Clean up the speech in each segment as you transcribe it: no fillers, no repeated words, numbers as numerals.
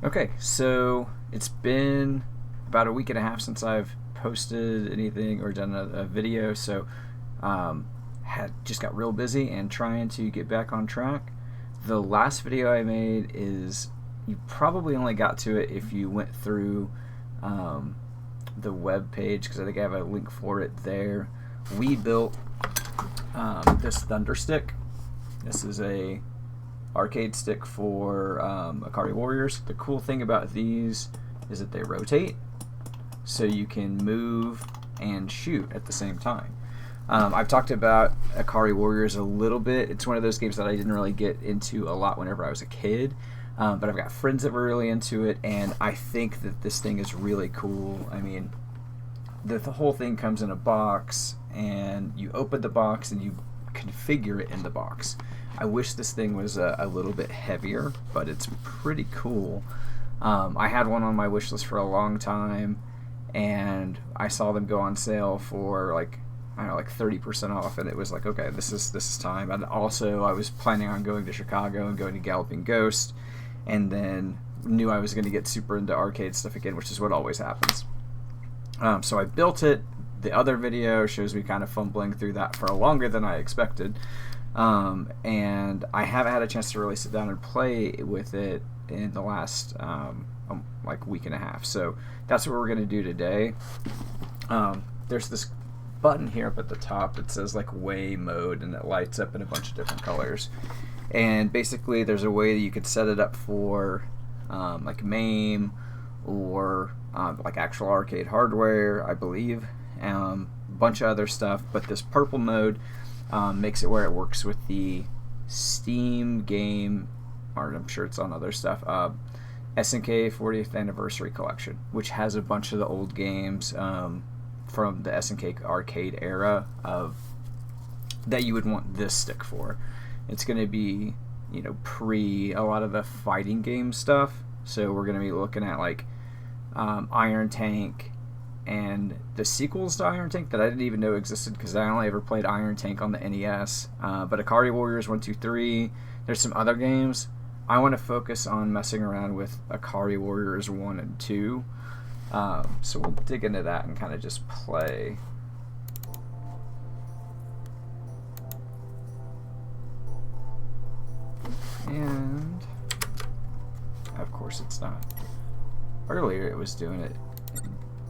Okay, so it's been about a week and a half since I've posted anything or done a video, so had just got real busy and trying to get back on track. The last video I made is you probably only got to it if you went through the web page, because I think I have a link for it there. We built this Thunderstick. This is a arcade stick for Ikari Warriors. The cool thing about these is that they rotate, so you can move and shoot at the same time. I've talked about Ikari Warriors a little bit. It's one of those games that I didn't really get into a lot whenever I was a kid, but I've got friends that were really into it, and I think that this thing is really cool. I mean, the whole thing comes in a box, and you open the box and you configure it in the box. I wish this thing was a little bit heavier, but it's pretty cool. I had one on my wish list for a long time, and I saw them go on sale for like 30% off, and it was like, okay, this is time. And also, I was planning on going to Chicago and going to Galloping Ghost, and then knew I was going to get super into arcade stuff again, which is what always happens. So I built it. The other video shows me kind of fumbling through that for longer than I expected. And I haven't had a chance to really sit down and play with it in the last like week and a half. So that's what we're going to do today. There's this button here up at the top that says like way mode, and it lights up in a bunch of different colors. And basically there's a way that you could set it up for like MAME or like actual arcade hardware, I believe. Bunch of other stuff, but this purple mode makes it where it works with the Steam game, or I'm sure it's on other stuff, SNK 40th Anniversary Collection, which has a bunch of the old games from the SNK arcade era that you would want this stick for. It's going to be, pre a lot of the fighting game stuff, so we're going to be looking at like Iron Tank, and the sequels to Iron Tank that I didn't even know existed because I only ever played Iron Tank on the NES. But Ikari Warriors 1, 2, 3. There's some other games. I want to focus on messing around with Ikari Warriors 1 and 2. So we'll dig into that and kind of just play. And of course it's not. Earlier it was doing it.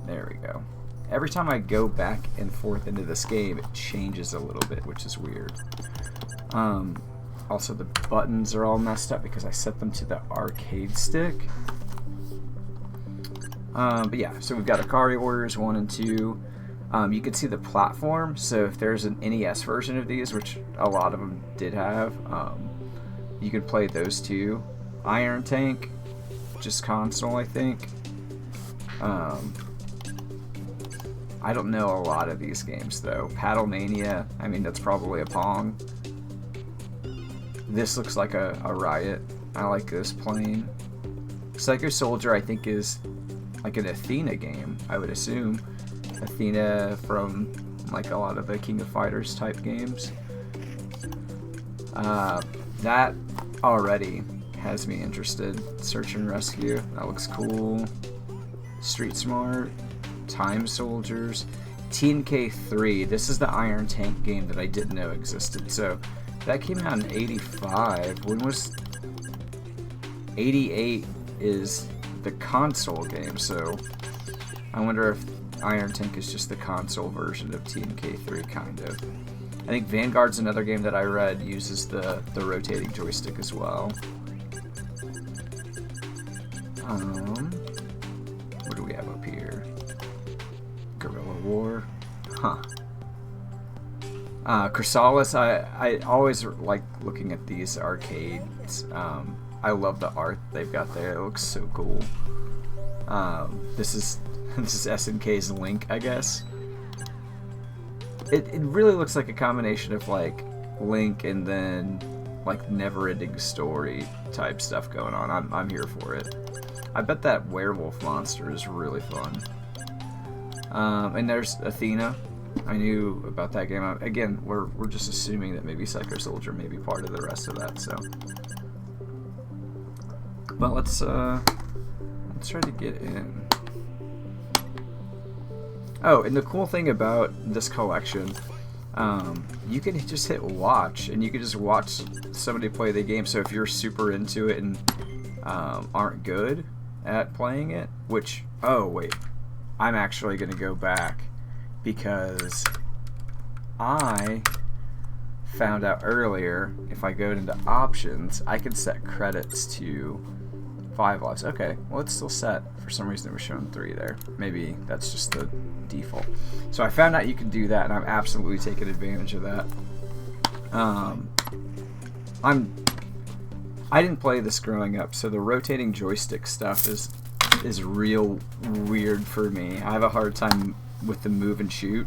There we go. Every time I go back and forth into this game, it changes a little bit, which is weird. Also, the buttons are all messed up because I set them to the arcade stick. But yeah, so we've got Ikari Warriors 1 and 2. You can see the platform, so if there's an NES version of these, which a lot of them did have, you could play those two. Iron Tank, just console, I think. I don't know a lot of these games though. Paddle Mania, I mean, that's probably a Pong. This looks like a Riot. I like this plane. Psycho Soldier, I think, is like an Athena game, I would assume. Athena from like a lot of the King of Fighters type games. That already has me interested. Search and Rescue, that looks cool. Street Smart, Time Soldiers, TNK3. This is the Iron Tank game that I didn't know existed. So that came out in 85. When was 88 is the console game, so I wonder if Iron Tank is just the console version of TNK3, kind of. I think Vanguard's another game that I read uses the rotating joystick as well. What do we have up here? Guerrilla War. Huh. Chrysalis, I always like looking at these arcades. I love the art they've got there. It looks so cool. This is SNK's Link, I guess. It really looks like a combination of like Link and then like never-ending story type stuff going on. I'm here for it. I bet that werewolf monster is really fun. And there's Athena. I knew about that game. Again, we're just assuming that maybe Psycho Soldier may be part of the rest of that. So, but let's Let's try to get in. Oh, and the cool thing about this collection, you can just hit watch, and you can just watch somebody play the game. So if you're super into it and aren't good at playing it, which, oh wait, I'm actually going to go back because I found out earlier if I go into options, I can set credits to 5 lives. Okay, well it's still set. For some reason it was showing 3 there. Maybe that's just the default. So I found out you can do that, and I'm absolutely taking advantage of that. I didn't play this growing up, so the rotating joystick stuff is real weird for me. I have a hard time with the move and shoot.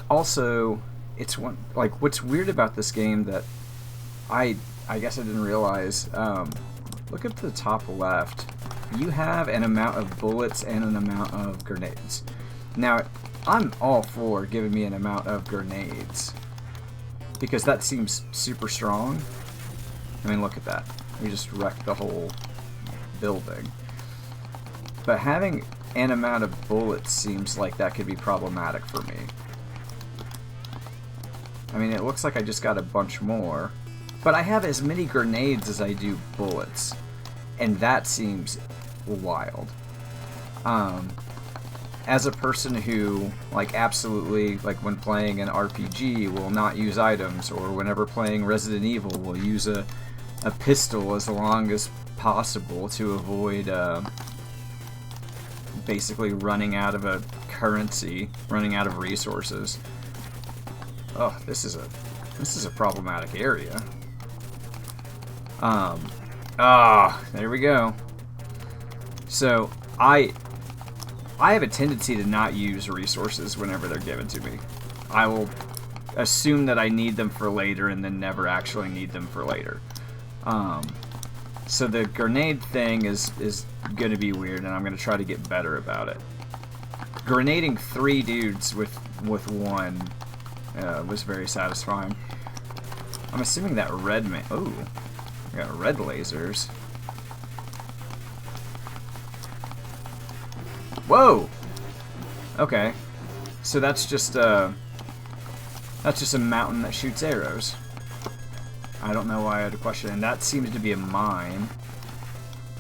Also, it's what's weird about this game that I guess I didn't realize. Look at the top left. You have an amount of bullets and an amount of grenades. Now, I'm all for giving me an amount of grenades because that seems super strong. I mean, look at that. We just wrecked the whole building. But having an amount of bullets seems like that could be problematic for me. I mean, it looks like I just got a bunch more. But I have as many grenades as I do bullets. And that seems wild. As a person who, absolutely, when playing an RPG, will not use items, or whenever playing Resident Evil, will use a pistol as long as possible to avoid, basically running out of a currency, running out of resources. Oh, this is a problematic area. There we go. So, I have a tendency to not use resources whenever they're given to me. I will assume that I need them for later and then never actually need them for later. So the grenade thing is going to be weird, and I'm going to try to get better about it. Grenading 3 dudes with 1 was very satisfying. I'm assuming that red man... Ooh, I got red lasers. Whoa! Okay. So that's just a mountain that shoots arrows. I don't know why I had a question. And that seems to be a mine.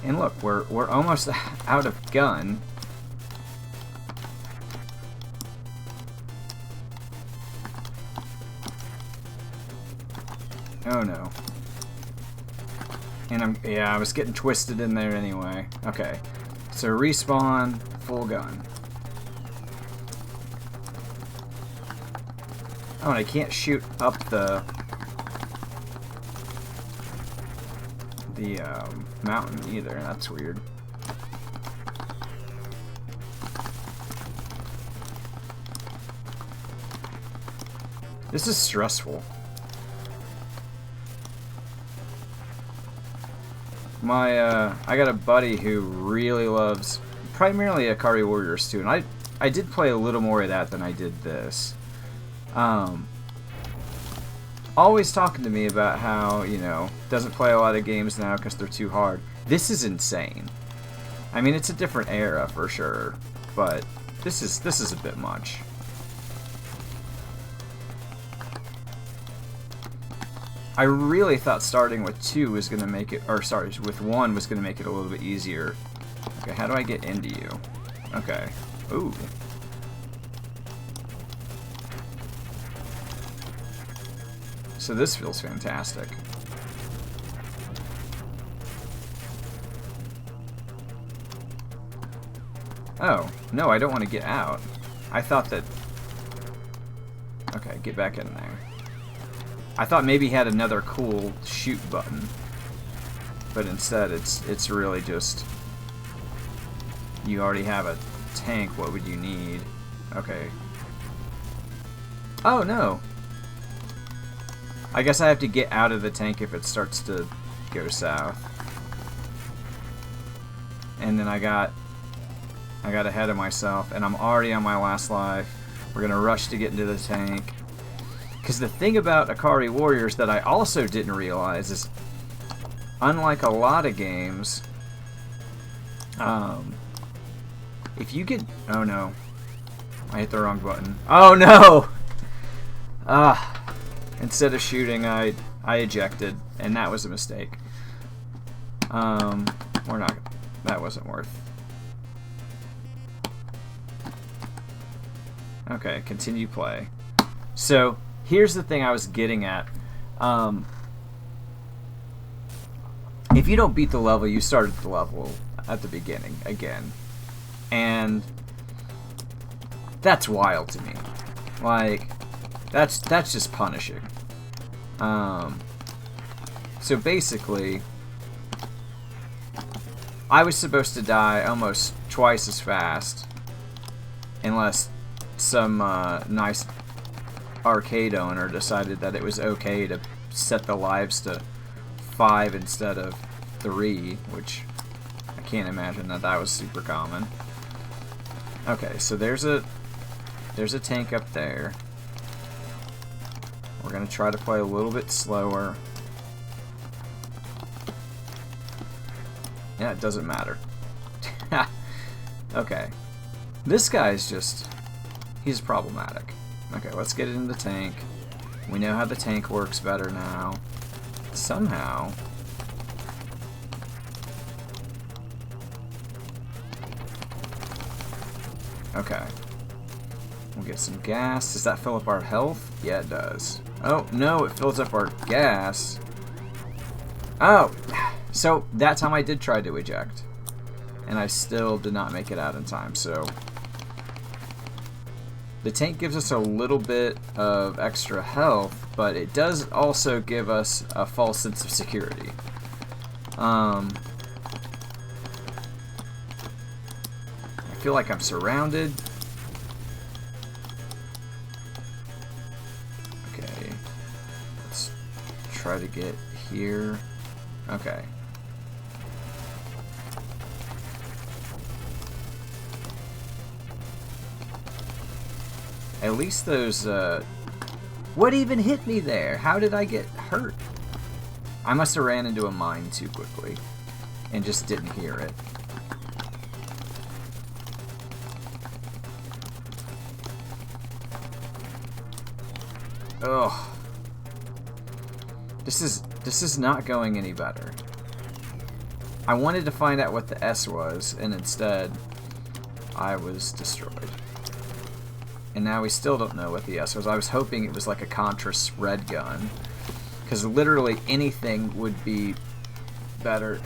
And look, we're almost out of gun. Oh no. And I was getting twisted in there anyway. Okay. So respawn, full gun. Oh, and I can't shoot up the mountain either. That's weird. This is stressful. I got a buddy who really loves primarily Ikari Warriors too, and I did play a little more of that than I did this. Always talking to me about how, doesn't play a lot of games now because they're too hard. This is insane. I mean, it's a different era for sure, but this is a bit much. I really thought starting with 2 was going to make it, or sorry, with 1 was going to make it a little bit easier. Okay, how do I get into you? Okay. Ooh. So this feels fantastic. Oh, no, I don't want to get out. I thought that... Okay, get back in there. I thought maybe he had another cool shoot button, but instead it's really just you already have a tank. What would you need? Okay. Oh no! I guess I have to get out of the tank if it starts to go south. And then I got ahead of myself, and I'm already on my last life. We're gonna rush to get into the tank. Because the thing about Ikari Warriors that I also didn't realize is unlike a lot of games, if you get... Oh no. I hit the wrong button. Oh no! Instead of shooting, I ejected, and that was a mistake. We're not... That wasn't worth... Okay, continue play. So, here's the thing I was getting at. If you don't beat the level, you started the level at the beginning again. And that's wild to me. Like, that's just punishing. So basically, I was supposed to die almost twice as fast, unless some nice arcade owner decided that it was okay to set the lives to 5 instead of 3, which I can't imagine that was super common. Okay, so there's a tank up there. We're gonna try to play a little bit slower. Yeah, it doesn't matter. Okay. This guy's just... He's problematic. Okay, let's get it in the tank. We know how the tank works better now. Somehow... Okay. We'll get some gas. Does that fill up our health? Yeah, it does. Oh, no, it fills up our gas. Oh! So, that time I did try to eject. And I still did not make it out in time, so... The tank gives us a little bit of extra health, but it does also give us a false sense of security. I feel like I'm surrounded. Okay. Let's try to get here. Okay. At least those, what even hit me there? How did I get hurt? I must have ran into a mine too quickly and just didn't hear it. Ugh. This is not going any better. I wanted to find out what the S was, and instead I was destroyed. And now we still don't know what the S was. I was hoping it was like a Contra spread gun, because literally anything would be better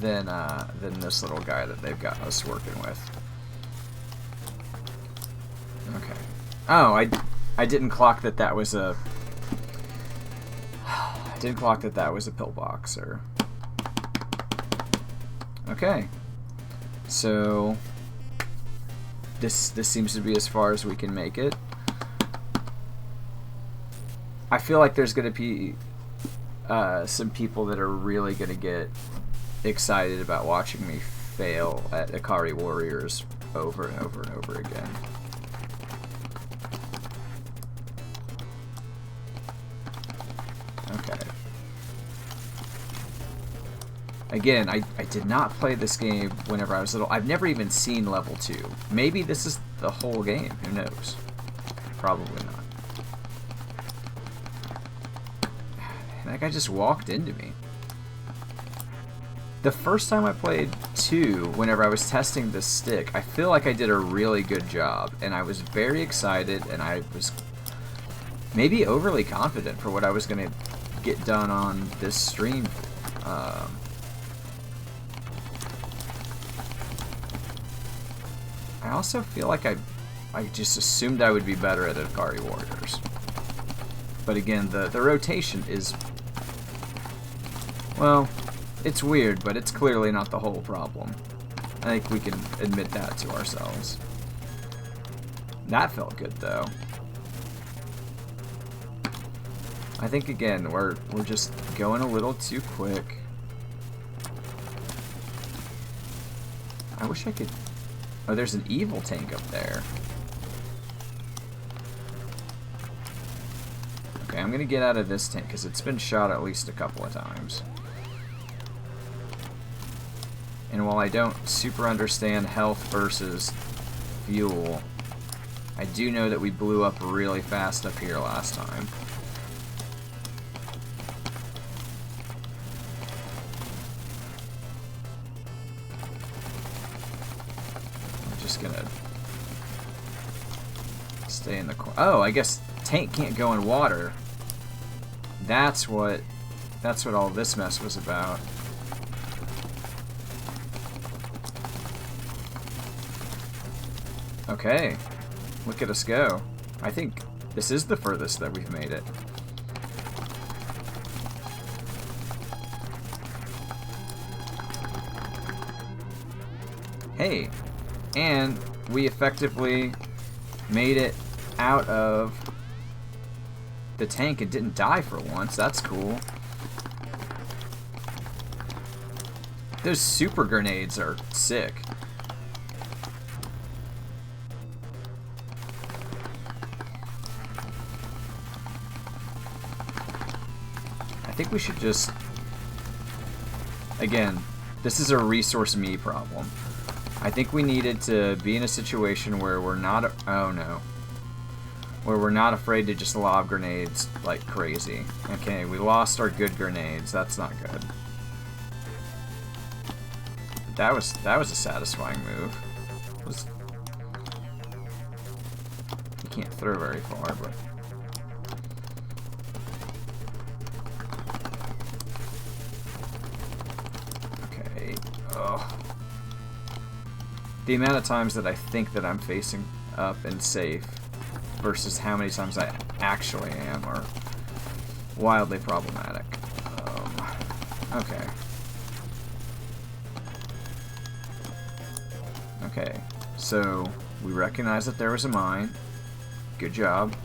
than this little guy that they've got us working with. Okay. Oh, I didn't clock that was a... I didn't clock that was a pillbox, or... Okay. So... This seems to be as far as we can make it. I feel like there's going to be some people that are really going to get excited about watching me fail at Ikari Warriors over and over and over again. Okay. Again, I did not play this game whenever I was little. I've never even seen level 2. Maybe this is the whole game. Who knows? Probably not. That guy just walked into me. The first time I played 2, whenever I was testing the stick, I feel like I did a really good job. And I was very excited, and I was maybe overly confident for what I was going to get done on this stream. I also feel like I just assumed I would be better at Ikari Warriors. But again, the rotation is... Well, it's weird, but it's clearly not the whole problem. I think we can admit that to ourselves. That felt good, though. I think, again, we're just going a little too quick. I wish I could... Oh, there's an evil tank up there. Okay, Okay, I'm gonna get out of this tank because it's been shot at least a couple of times. And while I don't super understand health versus fuel, I do know that we blew up really fast up here last time. I'm just gonna stay in the corner. Oh, I guess tank can't go in water. That's what all this mess was about. Okay, look at us go. I think this is the furthest that we've made it. Hey, and we effectively made it out of the tank and didn't die for once. That's cool. Those super grenades are sick. I think we should just... Again, this is a resource me problem. I think we needed to be in a situation where we're not... Oh no. Where we're not afraid to just lob grenades like crazy. Okay, we lost our good grenades. That's not good. That was a satisfying move. You can't throw very far, but... Okay. Oh. The amount of times that I think that I'm facing up and safe versus how many times I actually am are wildly problematic. Okay. Okay, so we recognize that there was a mine. Good job.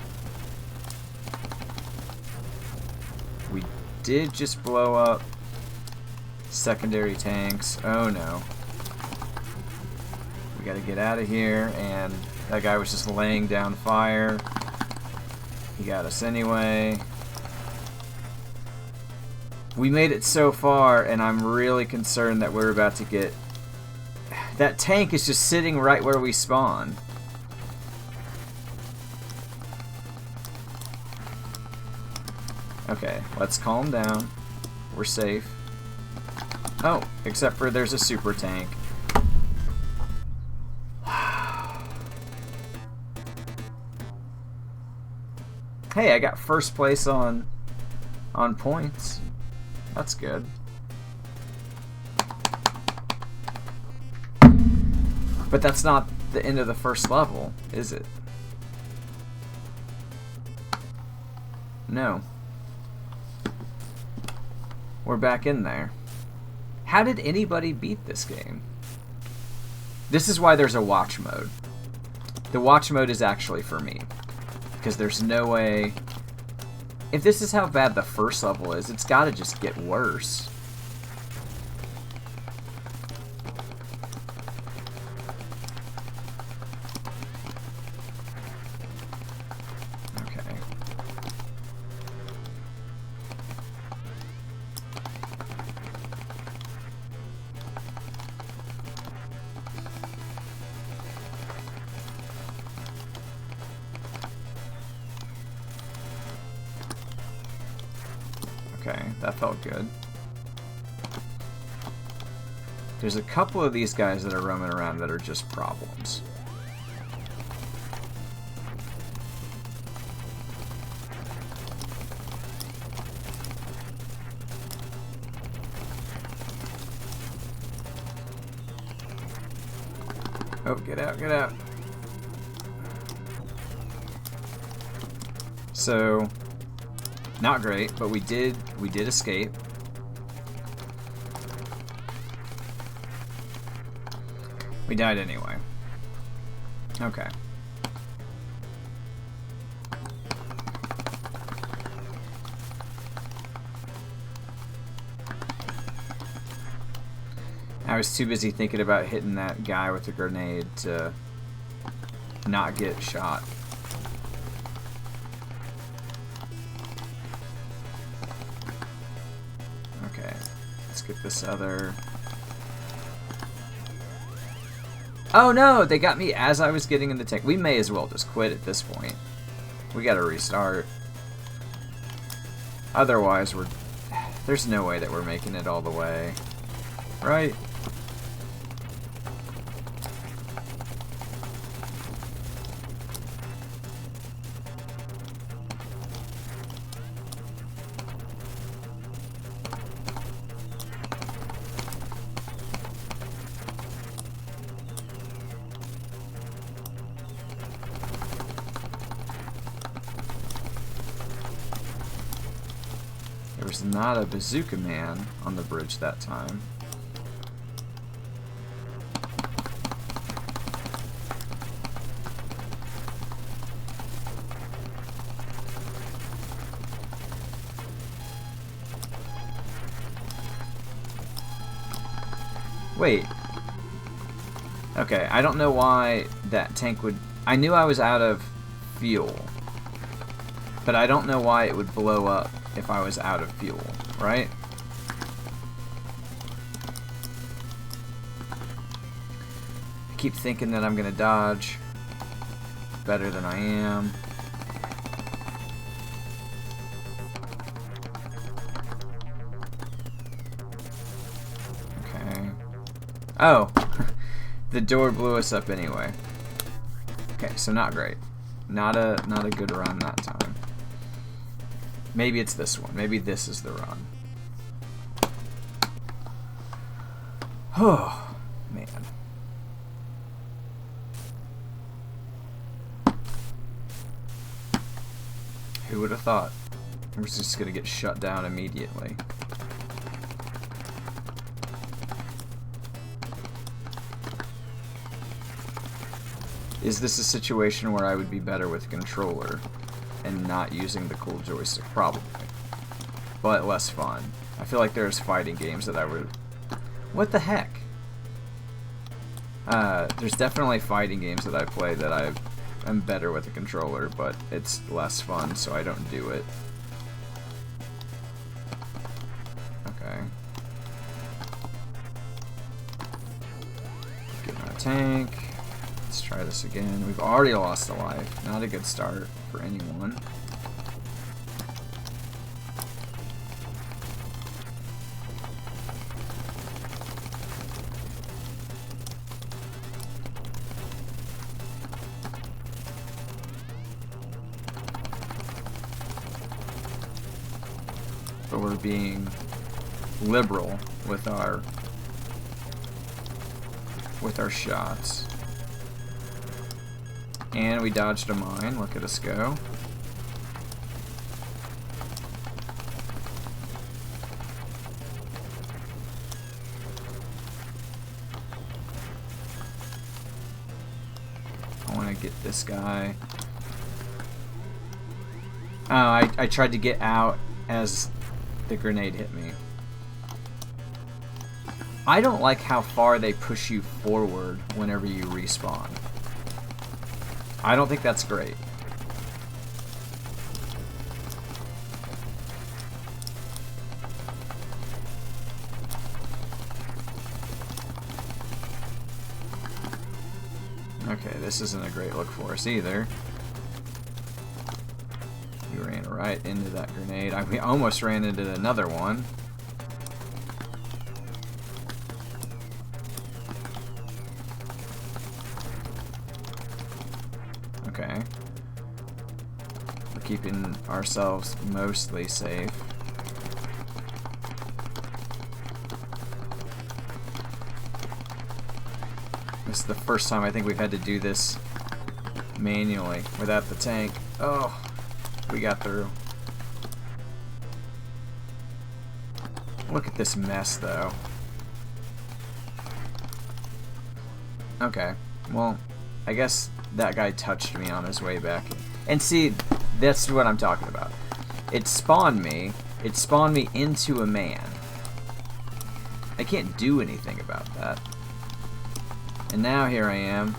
We did just blow up secondary tanks. Oh no. We gotta get out of here, and that guy was just laying down fire. He got us anyway. We made it so far, and I'm really concerned that we're about to get... That tank is just sitting right where we spawn. Okay, let's calm down. We're safe. Oh, except for there's a super tank. Hey, I got first place on points. That's good. But that's not the end of the first level, is it? No. We're back in there. How did anybody beat this game? This is why there's a watch mode. The watch mode is actually for me. Because there's no way... If this is how bad the first level is, it's gotta just get worse. Okay, that felt good. There's a couple of these guys that are roaming around that are just problems. Oh, get out, get out. So... Not great, but we did escape. We died anyway. Okay. I was too busy thinking about hitting that guy with the grenade to not get shot. Let's get this other... Oh no! They got me as I was getting in the tank. We may as well just quit at this point. We gotta restart. Otherwise, there's no way that we're making it all the way. Right? There was not a bazooka man on the bridge that time. Wait. Okay, I don't know why that tank would... I knew I was out of fuel. But I don't know why it would blow up if I was out of fuel, right? I keep thinking that I'm gonna dodge better than I am. Okay. Oh! The door blew us up anyway. Okay, so not great. Not a good run that time. Maybe it's this one. Maybe this is the run. Oh, man. Who would have thought? We're just going to get shut down immediately. Is this a situation where I would be better with a controller and not using the cool joystick? Probably. But less fun. I feel like there's fighting games that I would... What the heck? There's definitely fighting games that I play that I am better with a controller, but it's less fun, so I don't do it. Okay. Get my tank. Let's try this again. We've already lost a life. Not a good start for anyone. But we're being liberal with our shots. And we dodged a mine. Look at us go. I want to get this guy. Oh, I tried to get out as the grenade hit me. I don't like how far they push you forward whenever you respawn. I don't think that's great. Okay, this isn't a great look for us either. We ran right into that grenade. We almost ran into another one. Okay. We're keeping ourselves mostly safe. This is the first time I think we've had to do this manually without the tank. Oh, we got through. Look at this mess, though. Okay, well, I guess that guy touched me on his way back. And see, that's what I'm talking about. It spawned me into a man. I can't do anything about that. And now here I am.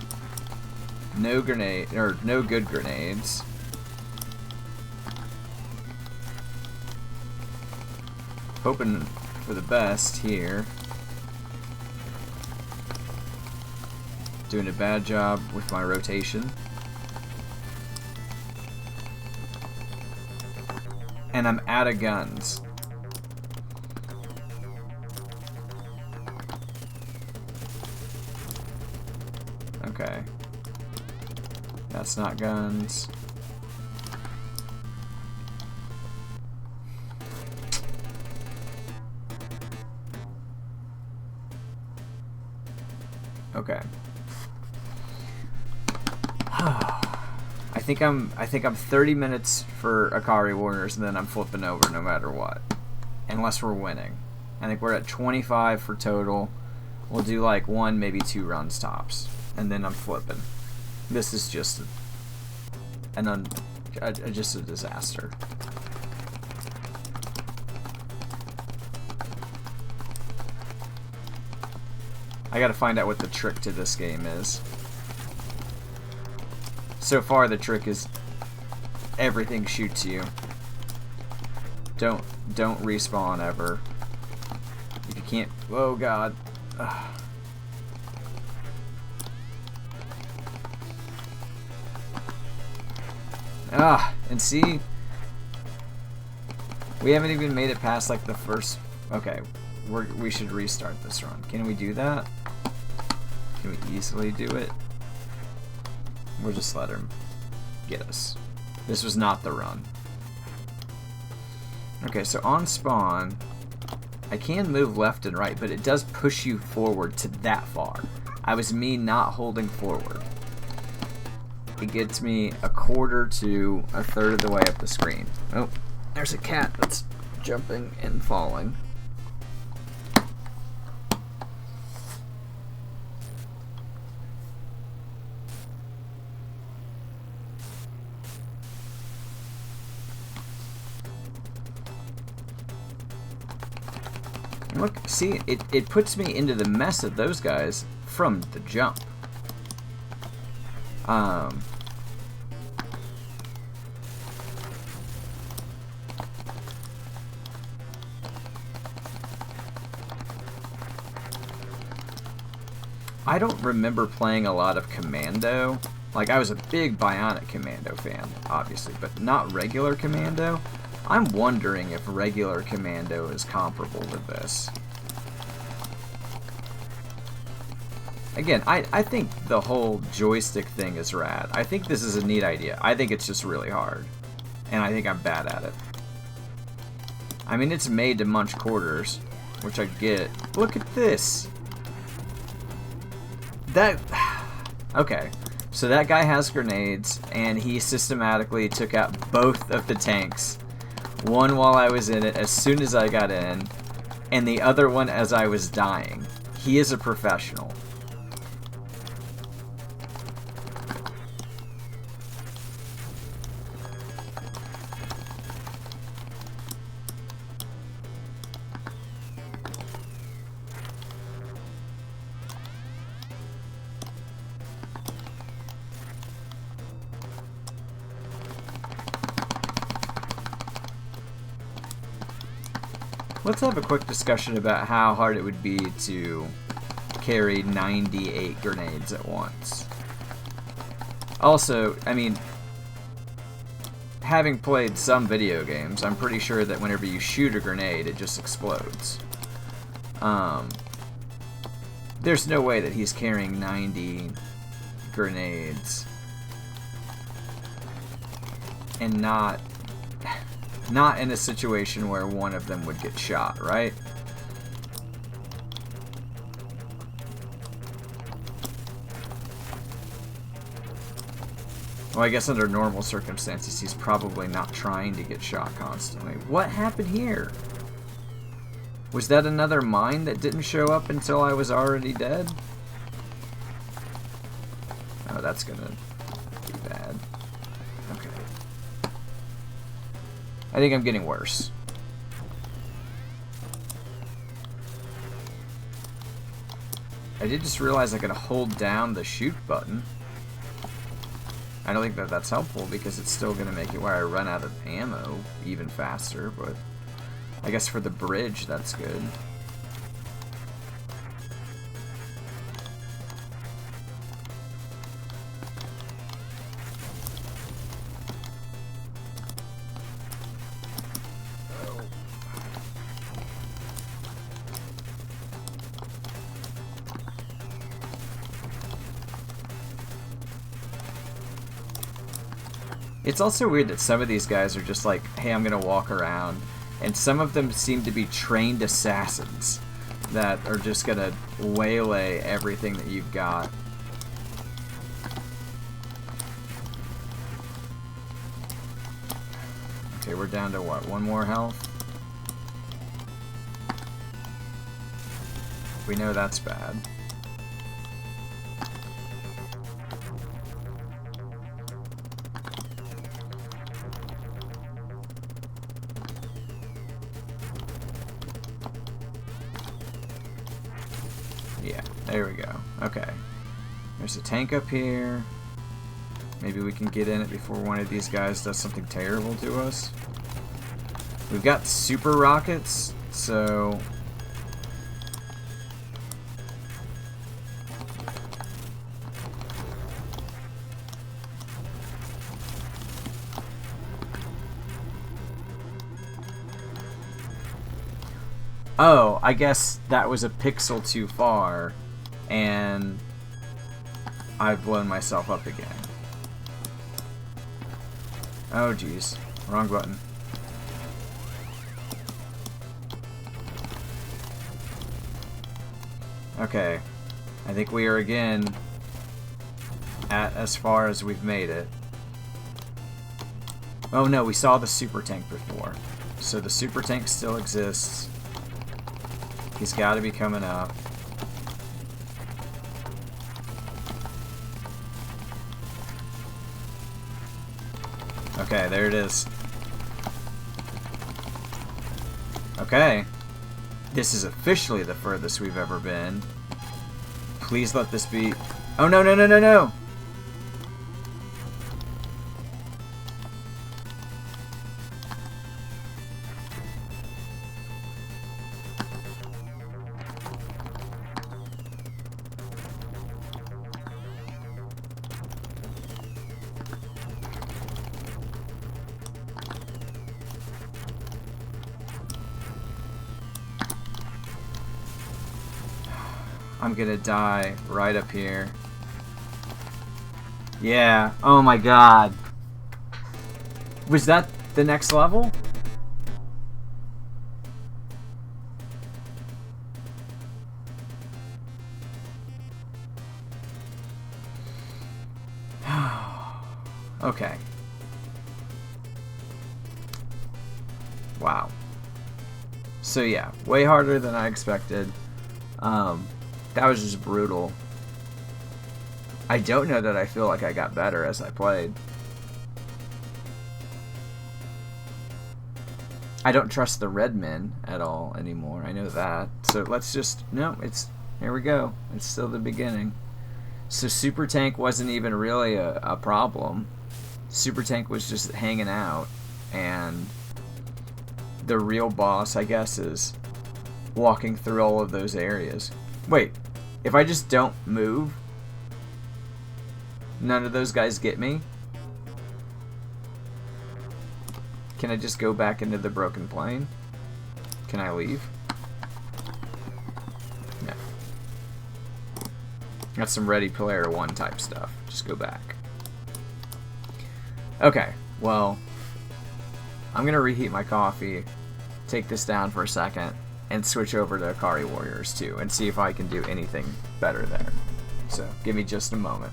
No grenade, or no good grenades. Hoping for the best here. Doing a bad job with my rotation. And I'm out of guns. Okay. That's not guns. Okay. I think I'm 30 minutes for Ikari Warriors, and then I'm flipping over no matter what, unless we're winning. I think we're at 25 for total. We'll do like 1, maybe 2 runs tops, and then I'm flipping. This is just just a disaster. I gotta find out what the trick to this game is. So far, the trick is everything shoots you. Don't respawn ever. If you can't, oh god. Ugh. And see, we haven't even made it past like the first. Okay, we should restart this run. Can we do that? Can we easily do it? We'll just let him get us. This was not the run. Okay, so on spawn, I can move left and right, but it does push you forward to that far. I was me not holding forward. It gets me 1/4 to 1/3 of the way up the screen. Oh, there's a cat that's jumping and falling. Look, see, it puts me into the mess of those guys from the jump. I don't remember playing a lot of Commando. Like, I was a big Bionic Commando fan, obviously, but not regular Commando. I'm wondering if regular Commando is comparable to this. Again, I think the whole joystick thing is rad. I think this is a neat idea. I think it's just really hard. And I think I'm bad at it. I mean, it's made to munch quarters, which I get. Look at this! That... Okay. So that guy has grenades, and he systematically took out both of the tanks. One while I was in it, as soon as I got in, and the other one as I was dying. He is a professional. Let's have a quick discussion about how hard it would be to carry 98 grenades at once. Also, I mean, having played some video games, I'm pretty sure that whenever you shoot a grenade, it just explodes. There's no way that he's carrying 90 grenades and not in a situation where one of them would get shot, right? Well, I guess under normal circumstances, he's probably not trying to get shot constantly. What happened here? Was that another mine that didn't show up until I was already dead? Oh, that's gonna be bad. Okay. I think I'm getting worse. I did just realize I could hold down the shoot button. I don't think that that's helpful because it's still going to make it where I run out of ammo even faster, but I guess for the bridge, that's good. It's also weird that some of these guys are just like, hey, I'm gonna walk around, and some of them seem to be trained assassins that are just gonna waylay everything that you've got. Okay, we're down to what, 1 more health? We know that's bad. Yeah, there we go. Okay. There's a tank up here. Maybe we can get in it before one of these guys does something terrible to us. We've got super rockets, so... Oh, I guess that was a pixel too far, and I've blown myself up again. Oh, jeez. Wrong button. Okay. I think we are again at as far as we've made it. Oh no, we saw the super tank before. So the super tank still exists. He's got to be coming up. Okay, there it is. Okay. This is officially the furthest we've ever been. Please let this be... Oh, no, no, no, no, no! I'm gonna die right up here. Yeah. Oh my god. Was that the next level? Okay. Wow. So yeah, way harder than I expected. That was just brutal. I don't know that I feel like I got better as I played. I don't trust the red men at all anymore. I know that. So let's just... No, it's... Here we go. It's still the beginning. So Super Tank wasn't even really a problem. Super Tank was just hanging out. And the real boss, I guess, is walking through all of those areas. Wait, if I just don't move, none of those guys get me? Can I just go back into the broken plane? Can I leave? No. That's some Ready Player One type stuff. Just go back. Okay, well, I'm gonna reheat my coffee, take this down for a second, and switch over to Ikari Warriors too, and see if I can do anything better there. So, give me just a moment.